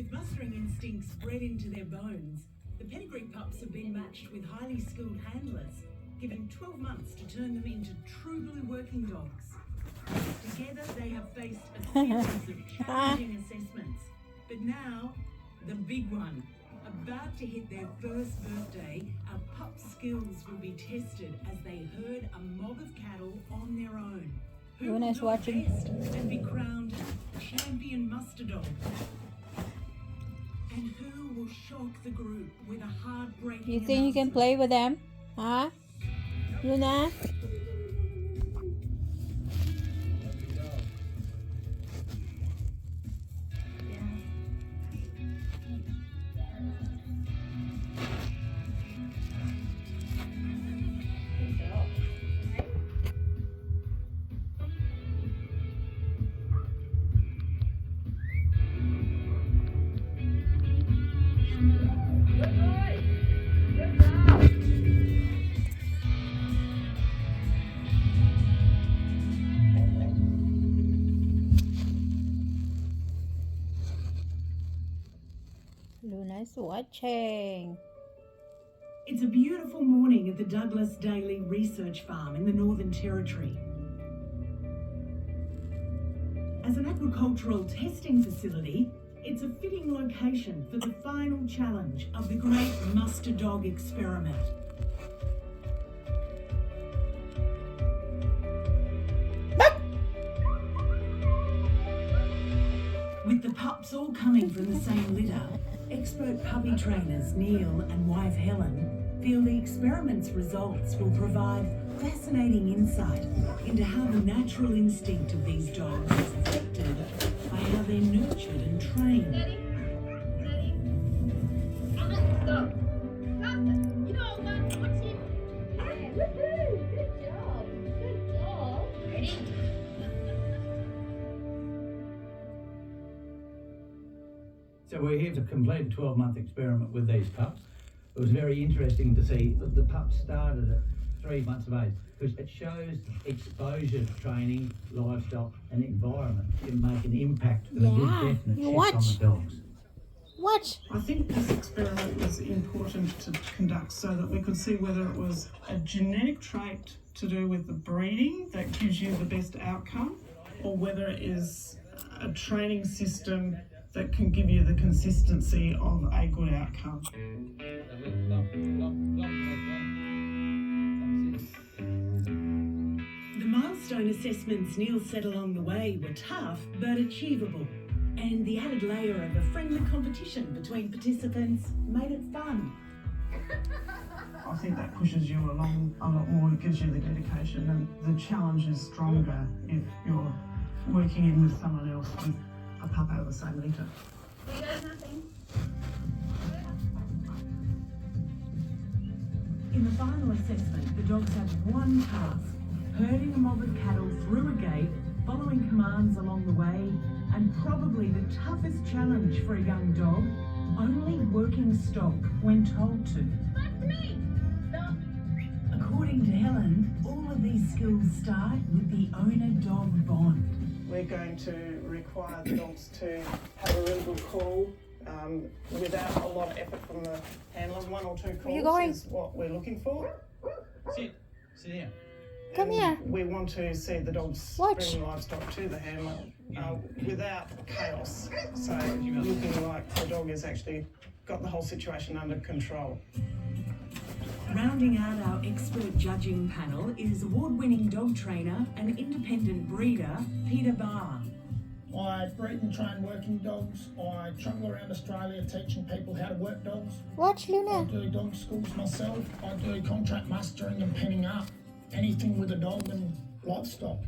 With mustering instincts bred into their bones, the pedigree pups have been matched with highly skilled handlers, given 12 months to turn them into true blue working dogs. Together they have faced a series of challenging assessments, but now, the big one. About to hit their first birthday, our pups' skills will be tested as they herd a mob of cattle on their own. Who will do watching best and be crowned champion muster dog? And who will shock the group with a heartbreaking You think you can play with them? Huh? Luna? Luna's watching. It's a beautiful morning at the Douglas Daly Research Farm in the Northern Territory. As an agricultural testing facility, it's a fitting location for the final challenge of the great muster dog experiment. With the pups all coming from the same litter, expert puppy trainers Neil and wife Helen feel the experiment's results will provide fascinating insight into how the natural instinct of these dogs is affected by how they're nurtured and trained. Stop. You know what? Watch him. Yeah, woohoo! Good job. Good job. Ready? So we're here to complete a 12-month experiment with these pups. It was very interesting to see that the pups started at 3 months of age because it shows exposure to training, livestock and environment can make an impact and a good definite shift on the dogs. Watch. I think this experiment was important to conduct so that we could see whether it was a genetic trait to do with the breeding that gives you the best outcome or whether it is a training system that can give you the consistency of a good outcome. The milestone assessments Neil set along the way were tough but achievable, and the added layer of a friendly competition between participants made it fun. I think that pushes you along a lot more, it gives you the dedication, and the challenge is stronger if you're working in with someone else with a pup out of the same litter. You guys nothing. In the final assessment, the dogs have one task: herding a mob of cattle through a gate, following commands along the way, and probably the toughest challenge for a young dog, only working stock when told to. Back to me. Stop. According to Helen, all of these skills start with the owner-dog bond. We're going to require the dogs to have a really good call without a lot of effort from the handlers. 1 or 2 calls is what we're looking for. Sit down. Come here. We want to see the dogs bring livestock to the handler without chaos. So looking like the dog has actually got the whole situation under control. Rounding out our expert judging panel is award-winning dog trainer and independent breeder, Peter Barr. I breed and train working dogs. I travel around Australia teaching people how to work dogs. Watch I Luna. do dog schools myself. I do contract mustering and penning up. Anything with a dog and livestock.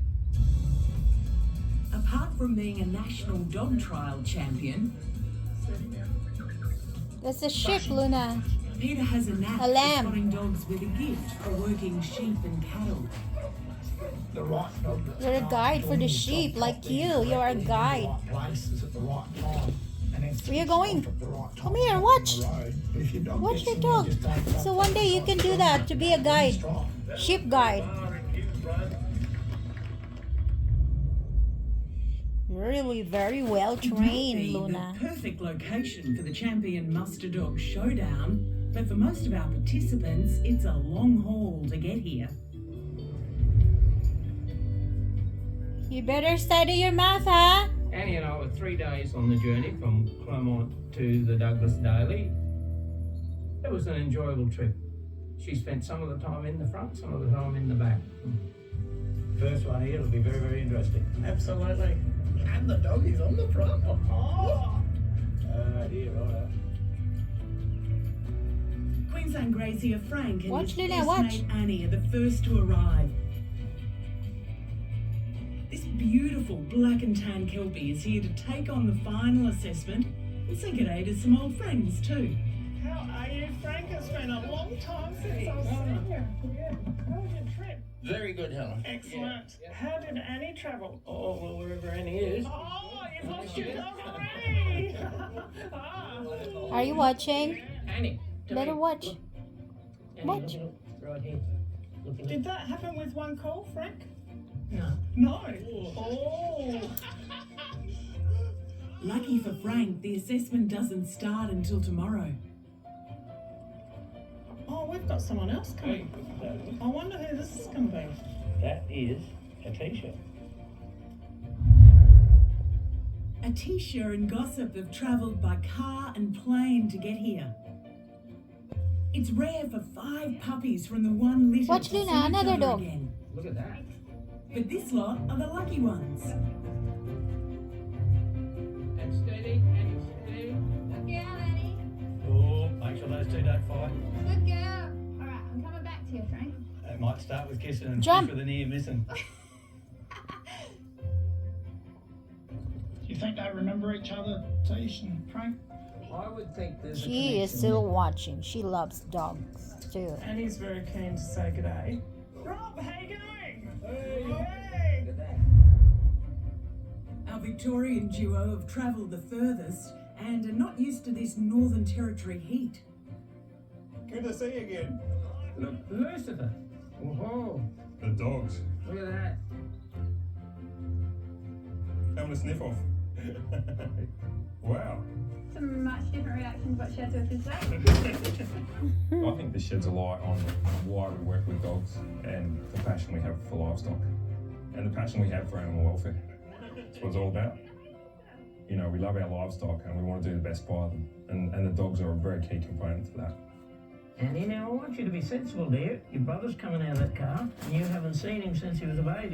Apart from being a national dog trial champion, That's a sheep, Luna. Peter has a knack A for lamb. spotting dogs with a gift for working sheep and cattle. The right dog. You're a guide for the sheep, like you. You're a guide. Places at the right time. Where you going? Come here, watch. Watch your dog. So one day you can do that to be a guide. Sheep guide. really very well It might trained, be Luna. the perfect location for the champion muster dog showdown, but for most of our participants, it's a long haul to get here. You better study your mouth, huh? Annie and I were 3 days on the journey from Clermont to the Douglas Daily. It was an enjoyable trip. She spent some of the time in the front, some of the time in the back. First one here will be very, very interesting. Absolutely. And the doggies on the front. Oh. Dear, right. Queensland grazier Frank and Watch, his Luna, first watch. mate Annie are the first to arrive. This beautiful black and tan Kelpie is here to take on the final assessment and say g'day to some old friends too. How are you, Frank? It's been a long time since I've seen you. Yeah. How was your trip? Very good, Helen. Excellent. How did Annie travel? Oh, well, wherever Annie is. Oh, you've lost your dog already! Are you watching? Annie. Let her watch. Annie, Watch. look, right here. Look at Did it. that happen with one call, Frank? No. No. Oh. Lucky for Frank, the assessment doesn't start until tomorrow. Oh, we've got someone else coming. I wonder who this is going to be. That is a t-shirt. Atisha and Gossip have travelled by car and plane to get here. It's rare for 5 puppies from the one litter Watch, to Luna, see each another other dog. again. Look at that. But this lot are the lucky ones. And steady, Annie, steady. Good girl, Annie. Oh, make sure those two don't fight. Good girl. All right, I'm coming back to you, Frank. It might start with kissing and Jump. finish with a near missing. Do you think they remember each other, Tish and Frank? I would think there's a She connection is still watching. She loves dogs too. Annie's very keen to say g'day. Rob, how you going? Hey. Look at that. Our Victorian duo have travelled the furthest and are not used to this Northern Territory heat. Good to see you again. Look, Lucifer. Whoa, The dogs. look at that. Having a sniff off. Wow. It's a much different reaction to what she had to her today. I think this sheds a light on why we work with dogs and the passion we have for livestock and the passion we have for animal welfare. That's what it's all about. You know, we love our livestock and we want to do the best by them. And the dogs are a very key component to that. Annie, now I want you to be sensible, dear. Your brother's coming out of that car, and you haven't seen him since he was a baby.